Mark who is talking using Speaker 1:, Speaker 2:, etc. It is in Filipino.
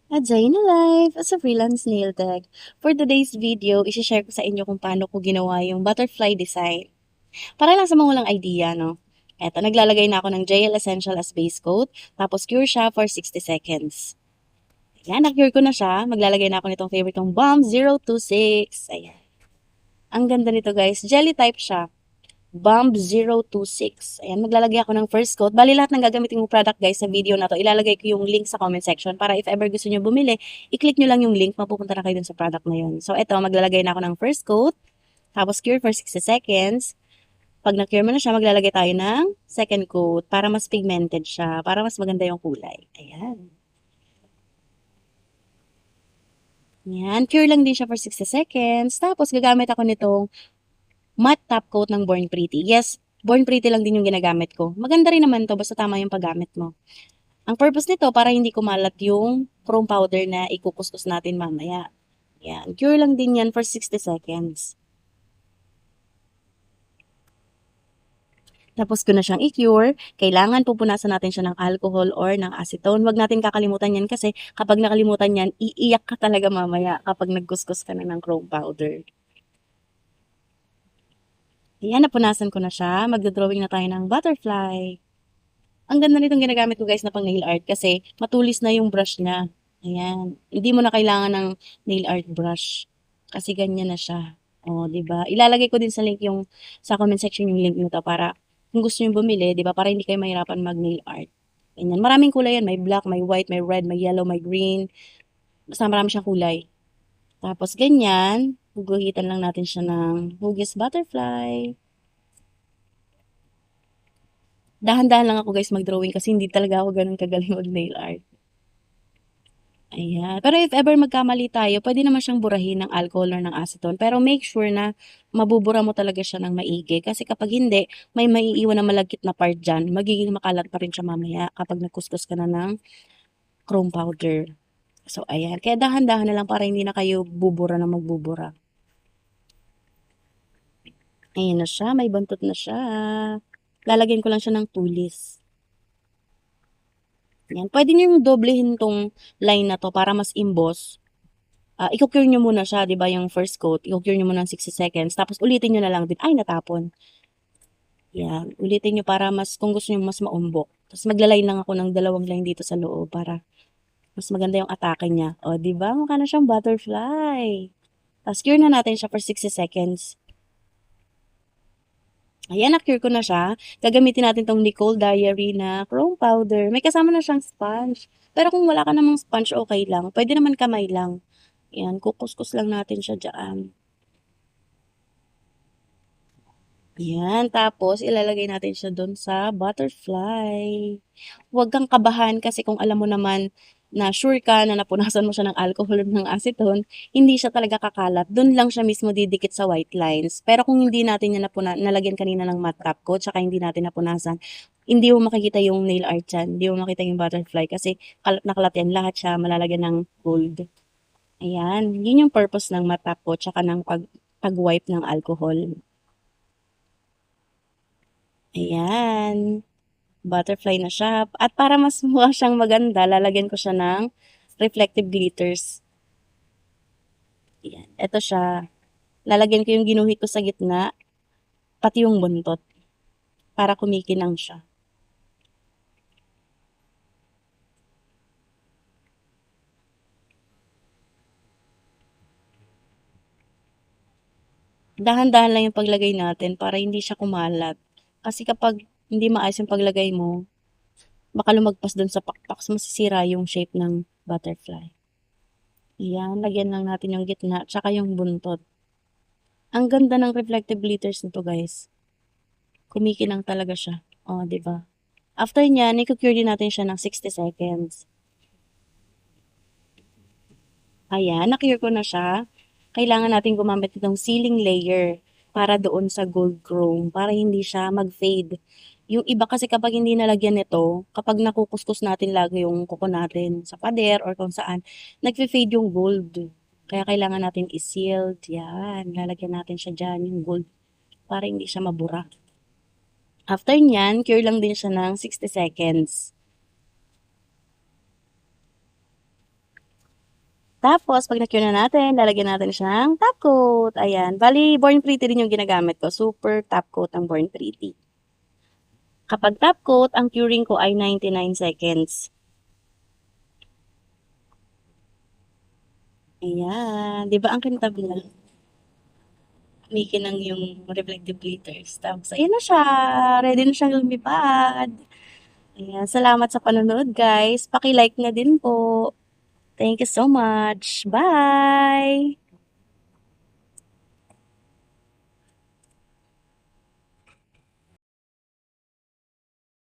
Speaker 1: A day in a life as a freelance nail tech. For today's video, isi-share ko sa inyo kung paano ko ginawa yung butterfly design. Para lang sa mga walang idea, no? Eto, naglalagay na ako ng JL Essential as base coat, tapos cure siya for 60 seconds. Ayan, na-cure ko na siya. Maglalagay na ako nitong favorite kong Balm 026. Ayan. Ang ganda nito guys. Jelly type siya. Bomb 026. Ayan, maglalagay ako ng first coat. Bali lahat ng gagamitin kong product guys sa video na to, ilalagay ko yung link sa comment section para if ever gusto nyo bumili, i-click nyo lang yung link, mapupunta na kayo dun sa product na yun. So eto, maglalagay na ako ng first coat, tapos cure for 60 seconds. Pag na-cure mo na siya, maglalagay tayo ng second coat para mas pigmented siya, para mas maganda yung kulay. Ayan. Ayan, cure lang din siya for 60 seconds. Tapos gagamit ako nitong matte top coat ng Born Pretty. Yes, Born Pretty lang din yung ginagamit ko. Maganda rin naman to, basta tama yung paggamit mo. Ang purpose nito, para hindi kumalat yung chrome powder na ikukuskus natin mamaya. Yan. Cure lang din yan for 60 seconds. Tapos ko na siyang i-cure, kailangan pupunasan natin siya ng alcohol or ng acetone. Huwag natin kakalimutan yan kasi kapag nakalimutan yan, iiyak ka talaga mamaya kapag nagkuskus ka na ng chrome powder. Ayan, napunasan ko na siya. Magdodrawing na tayo ng butterfly. Ang ganda nitong ginagamit ko guys na pang nail art kasi matulis na yung brush niya. Ayan. Hindi mo na kailangan ng nail art brush. Kasi ganyan na siya. O, di ba? Ilalagay ko din sa link yung sa comment section yung link nito para kung gusto niyo bumili, di ba? Para hindi kayo mahirapan mag nail art. Ganyan. Maraming kulay yan. May black, may white, may red, may yellow, may green. Basta marami siyang kulay. Tapos ganyan, guguhitan lang natin siya ng hugis butterfly. Dahan-dahan lang ako guys mag-drawing kasi hindi talaga ako ganun kagaling mag-nail art. Ayan. Pero if ever magkamali tayo, pwede naman siyang burahin ng alcohol or ng acetone. Pero make sure na mabubura mo talaga siya ng maigi. Kasi kapag hindi, may maiiwan na malagkit na part dyan. Magiging makalat pa rin siya mamaya kapag nagkuskus ka na ng chrome powder. So, ayan. Kaya dahan-dahan na lang para hindi na kayo bubura na magbubura. Ayan na siya. May bantot na siya. Lalagyan ko lang siya ng tulis. Yan. Pwede niyo yung doblehin tong line na to para mas emboss. I-cure nyo muna siya, di ba, yung first coat. I-cure nyo muna ng 60 seconds. Tapos ulitin nyo na lang din. Ay, natapon. Yan. Ulitin nyo para mas, kung gusto nyo mas maumbok. Tapos magla-line lang ako ng 2 line dito sa loob para mas maganda yung atake niya. O, di ba? Mukha na siyang butterfly. Tapos cure na natin siya for 60 seconds. Ayan, na-cure ko na siya. Gagamitin natin tong Nicole Diary na chrome powder. May kasama na siyang sponge. Pero kung wala ka namang sponge, okay lang. Pwede naman kamay lang. Ayan, kukuskus lang natin siya dyan. Ayan, tapos ilalagay natin siya doon sa butterfly. Huwag kang kabahan kasi kung alam mo naman na sure ka na napunasan mo siya ng alcohol at ng acetone, hindi siya talaga kakalat. Doon lang siya mismo didikit sa white lines. Pero kung hindi natin yan nalagyan kanina ng matte top coat, tsaka hindi natin napunasan, hindi mo makikita yung nail art yan. Hindi mo makita yung butterfly kasi kalat na kalat yan. Lahat siya malalagyan ng gold. Ayan, yun yung purpose ng matte top coat tsaka ng pag-wipe ng alcohol. Ayan. Butterfly na siya. At para mas mukha siyang maganda, lalagyan ko siya ng reflective glitters. Ayan. Ito siya. Lalagyan ko yung ginuhit ko sa gitna, pati yung buntot. Para kumikinang siya. Dahan-dahan lang yung paglagay natin para hindi siya kumalat. Kasi kapag hindi maayos yung paglagay mo, baka lumagpas dun sa pakpak, masisira yung shape ng butterfly. Ayan, lagyan lang natin yung gitna, tsaka yung buntot. Ang ganda ng reflective glitters nito guys. Kumikinang talaga siya. Oh, 'di ba? After niyan, i-cure din natin siya ng 60 seconds. Ayan, na-cure ko na siya. Kailangan natin gumamit itong sealing layer para doon sa gold chrome, para hindi siya mag-fade. Yung iba kasi kapag hindi nalagyan nito, kapag nakukuskus natin lagi yung kuko natin sa pader or kung saan, nagfe-fade yung gold. Kaya kailangan natin i-sealed. Yan, lalagyan natin siya dyan, yung gold, para hindi siya mabura. After niyan, cure lang din siya ng 60 seconds. Tapos 'pag na-cure na natin, lalagyan natin siyang top coat, ayan. Bale Born Pretty rin yung ginagamit ko, super top coat ang Born Pretty. Kapag top coat, ang curing ko ay 99 seconds. Ayan, 'di ba ang kintab niya? Umikinang yung reflective glitters. Tapos ayan na siya, ready na siyang lumipad. Ayan, salamat sa panonood guys. Paki-like na din po. Thank you so much. Bye!